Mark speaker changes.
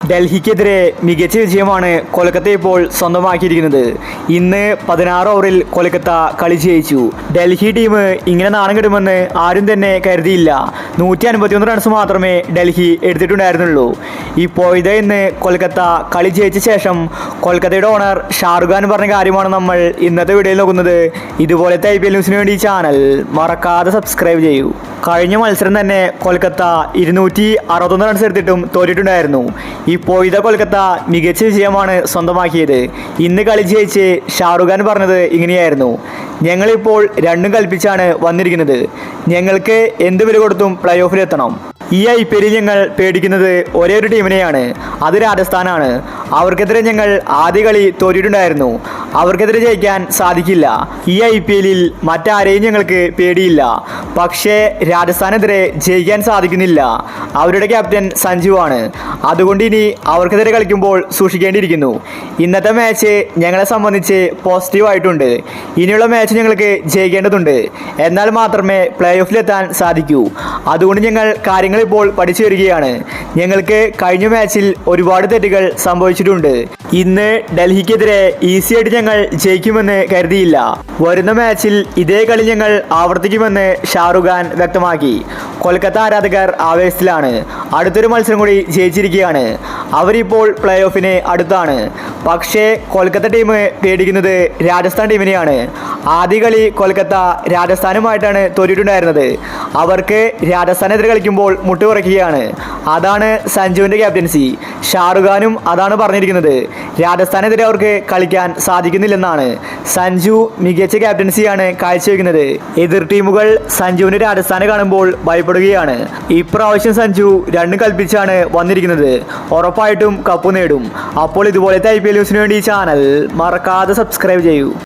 Speaker 1: ഡൽഹിക്കെതിരെ മികച്ച വിജയമാണ് കൊൽക്കത്ത ഇപ്പോൾ സ്വന്തമാക്കിയിരിക്കുന്നത്. ഇന്ന് 16 ഓവറിൽ കൊൽക്കത്ത കളി ജയിച്ചു. ഡൽഹി ടീം ഇങ്ങനെ നാണം കെടുമെന്ന് ആരും തന്നെ കരുതിയില്ല. 151 റൺസ് മാത്രമേ ഡൽഹി എടുത്തിട്ടുണ്ടായിരുന്നുള്ളൂ. ഇപ്പോഴത്തെ ഇന്ന് കൊൽക്കത്ത കളി ജയിച്ച ശേഷം കൊൽക്കത്തയുടെ ഓണർ ഷാറുഖ് ഖാൻ പറഞ്ഞ കാര്യമാണ് നമ്മൾ ഇന്നത്തെ വീഡിയോയിൽ നോക്കുന്നത്. ഇതുപോലത്തെ IPL ന്യൂസിന് വേണ്ടി ചാനൽ മറക്കാതെ സബ്സ്ക്രൈബ് ചെയ്യൂ. കഴിഞ്ഞ മത്സരം തന്നെ കൊൽക്കത്ത 261 റൺസ് എടുത്തിട്ടും തോറ്റിട്ടുണ്ടായിരുന്നു. ഇപ്പോഴത്തെ കൊൽക്കത്ത മികച്ച വിജയമാണ് സ്വന്തമാക്കിയത്. ഇന്ന് കളി ജയിച്ച് ഷാറുഖ് ഖാൻ പറഞ്ഞത് ഇങ്ങനെയായിരുന്നു: ഞങ്ങളിപ്പോൾ രണ്ടും കൽപ്പിച്ചാണ് വന്നിരിക്കുന്നത്. ഞങ്ങൾക്ക് എന്ത് വില കൊടുത്തും പ്ലേ ഓഫിലെത്തണം. ഈ IPL ഞങ്ങൾ പേടിക്കുന്നത് ഒരേ ഒരു ടീമിനെയാണ്, അത് രാജസ്ഥാനാണ്. അവർക്കെതിരെ ഞങ്ങൾ ആദ്യ കളി തോറ്റിട്ടുണ്ടായിരുന്നു. അവർക്കെതിരെ ജയിക്കാൻ സാധിക്കില്ല. ഈ IPL മറ്റാരെയും ഞങ്ങൾക്ക് പേടിയില്ല. പക്ഷേ രാജസ്ഥാനെതിരെ ജയിക്കാൻ സാധിക്കുന്നില്ല. അവരുടെ ക്യാപ്റ്റൻ സഞ്ജുവാണ്. അതുകൊണ്ട് ഇനി അവർക്കെതിരെ കളിക്കുമ്പോൾ സൂക്ഷിക്കേണ്ടിയിരിക്കുന്നു. ഇന്നത്തെ മാച്ച് ഞങ്ങളെ സംബന്ധിച്ച് പോസിറ്റീവായിട്ടുണ്ട്. ഇനിയുള്ള മാച്ച് ഞങ്ങൾക്ക് ജയിക്കേണ്ടതുണ്ട്. എന്നാൽ മാത്രമേ പ്ലേ ഓഫിലെത്താൻ സാധിക്കൂ. അതുകൊണ്ട് ഞങ്ങൾ കാര്യങ്ങൾ ഇപ്പോൾ പഠിച്ചു വരികയാണ്. ഞങ്ങൾക്ക് കഴിഞ്ഞ മാച്ചിൽ ഒരുപാട് തെറ്റുകൾ സംഭവിച്ചിട്ടുണ്ട്. ഇന്ന് ഡൽഹിക്കെതിരെ ഈസിയായിട്ട് ഞങ്ങൾ ജയിക്കുമെന്ന് കരുതിയില്ല. വരുന്ന മാച്ചിൽ ഇതേ കളി ഞങ്ങൾ ആവർത്തിക്കുമെന്ന് ഷാറുഖ് ഖാൻ വ്യക്തമാക്കി. കൊൽക്കത്ത ആരാധകർ ആവേശത്തിലാണ്. അടുത്തൊരു മത്സരം കൂടി ജയിച്ചിരിക്കുകയാണ്. അവരിപ്പോൾ പ്ലേ ഓഫിന് അടുത്താണ്. പക്ഷേ കൊൽക്കത്ത ടീം പേടിക്കുന്നത് രാജസ്ഥാൻ ടീമിനെയാണ്. ആദ്യ കളി കൊൽക്കത്ത രാജസ്ഥാനുമായിട്ടാണ് തോറ്റിട്ടുണ്ടായിരുന്നത്. അവർക്ക് രാജസ്ഥാനെതിരെ കളിക്കുമ്പോൾ മുട്ടുപുറയ്ക്കുകയാണ്. അതാണ് സഞ്ജുവിൻ്റെ ക്യാപ്റ്റൻസി. ഷാറുഖ് ഖാനും അതാണ് പറഞ്ഞിരിക്കുന്നത്. രാജസ്ഥാനെതിരെ അവർക്ക് കളിക്കാൻ സാധിക്കുന്നില്ലെന്നാണ്. സഞ്ജു മികച്ച ക്യാപ്റ്റൻസിയാണ് കാഴ്ചവെക്കുന്നത്. എതിർ ടീമുകൾ സഞ്ജുവിന് രാജസ്ഥാനെ കാണുമ്പോൾ ഭയപ്പെടുകയാണ്. ഇപ്രാവശ്യം സഞ്ജു രണ്ടും കൽപ്പിച്ചാണ് വന്നിരിക്കുന്നത്. ഉറപ്പായിട്ടും കപ്പ് നേടും. അപ്പോൾ ഇതുപോലത്തെ IPL ന്യൂസിന് വേണ്ടി ചാനൽ മറക്കാതെ സബ്സ്ക്രൈബ് ചെയ്യൂ.